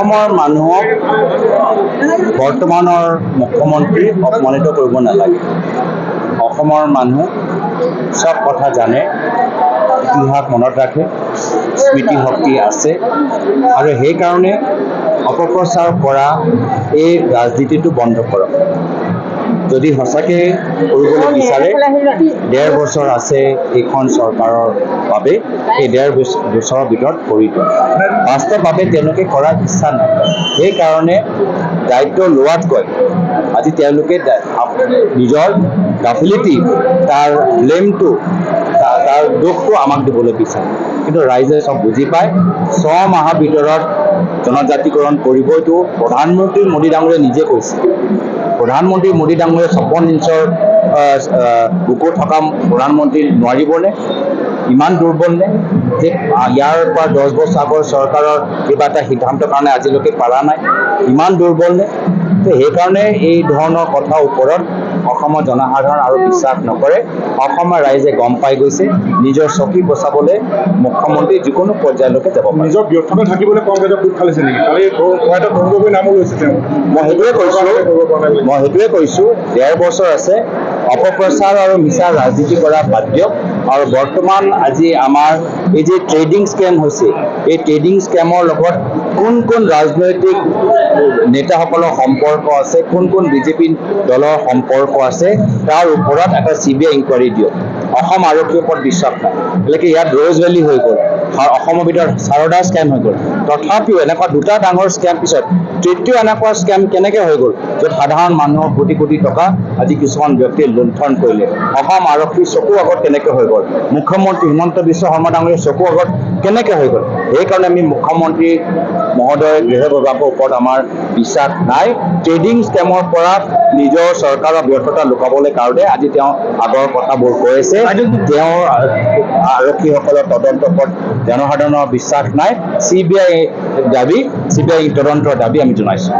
অসমৰ মানুহক বৰ্তমানৰ মুখ্যমন্ত্ৰী অপমানিত কৰিব নালাগে। অসমৰ মানুহ চব কথা জানে, ইতিহাস মনত ৰাখে, স্মৃতি শক্তি আছে আৰু সেইকাৰণে অপপ্ৰচাৰ কৰা এই ৰাজনীতিটো বন্ধ কৰক। যদি সঁচাকৈ কৰিবলৈ বিচাৰে ১.৫ বছৰ আছে এইখন চৰকাৰৰ বাবে, এই ১.৫ বছৰৰ ভিতৰত কৰি দিয়ক। বাস্তৱভাৱে তেওঁলোকে কৰাৰ ইচ্ছা নাই, সেইকাৰণে দায়িত্ব লোৱাতকৈ আজি তেওঁলোকে নিজৰ গাফিলতি, তাৰ ব্লেমটো, তাৰ দোষটো আমাক দিবলৈ বিচাৰে। কিন্তু ৰাইজে চব বুজি পায়, ৬ মাহৰ ভিতৰত জনজাতিকৰণ কৰিবইতো প্ৰধানমন্ত্ৰী মোদী ডাঙৰীয়াই নিজে কৈছে। প্ৰধানমন্ত্ৰী মোদী ডাঙৰীয়াই ৫৬ ইঞ্চৰ বুকু থকা প্ৰধানমন্ত্ৰী নোৱাৰিবনে? ইমান দুৰ্বল নে যে ইয়াৰ পৰা ১০ বছৰ আগৰ চৰকাৰৰ কিবা এটা সিদ্ধান্তৰ কাৰণে আজিলৈকে পাৰা নাই? ইমান দুৰ্বল নে? সেইকাৰণে এই ধৰণৰ কথাৰ ওপৰত অসমৰ জনসাধাৰণ আৰু বিশ্বাস নকৰে। অসমৰ ৰাইজে গম পাই গৈছে, নিজৰ চকী বচাবলৈ মুখ্যমন্ত্ৰী যিকোনো পৰ্যায়লৈকে যাব পাৰে। নিজৰ ব্যৰ্থতা থাকিবলৈ কংগ্ৰেছে গোট খালিছে নেকি? কালি গংগগৈ নামো লৈছে তেওঁ। মই সেইটোৱে কৈছোঁ ১.৫ বছৰ আছে, অপপ্ৰচাৰ আৰু মিছা ৰাজনীতি কৰা বাদ দিয়ক। আৰু বৰ্তমান আজি আমাৰ এই যে ট্ৰেডিং স্কেম হৈছে, এই ট্ৰেডিং স্কেমৰ লগত কোন কোন ৰাজনৈতিক নেতাসকলৰ সম্পৰ্ক আছে, কোন কোন বিজেপি দলৰ সম্পৰ্ক আছে, তাৰ ওপৰত এটা CBI ইনকুৱাৰী দিয়ক। অসম আৰক্ষীৰ ওপৰত বিশ্বাস নাই, গতিকে ইয়াত ৰ'জ ভেলী হৈ গ'ল, অসমৰ ভিতৰত সাৰদা স্কেম হৈ গ'ল। তথাপিও এনেকুৱা দুটা ডাঙৰ স্কেম পিছত তৃতীয় এনেকুৱা স্কেম কেনেকৈ হৈ গ'ল, য'ত সাধাৰণ মানুহৰ কোটি কোটি টকা আজি কিছুমান ব্যক্তিয়ে লুণ্ঠন কৰিলে। অসম আৰক্ষীৰ চকু আগত কেনেকৈ হৈ গ'ল, মুখ্যমন্ত্ৰী হিমন্ত বিশ্ব শৰ্মা ডাঙৰীয়াৰ চকু আগত কেনেকৈ হৈ গ'ল। সেইকাৰণে আমি মুখ্যমন্ত্ৰী মহোদয় গৃহ বিভাগৰ ওপৰত আমাৰ বিশ্বাস নাই। ট্ৰেডিং স্কেমৰ পৰা নিজৰ চৰকাৰৰ ব্যৰ্থতা লুকাবলৈ কাৰণে আজি তেওঁ আগৰ কথাবোৰ কৈ আছে। তেওঁৰ আৰক্ষীসকলৰ তদন্তৰ ওপৰত জনসাধাৰণৰ বিশ্বাস নাই। CBI তদন্তৰ দাবী আমি জনাইছোঁ।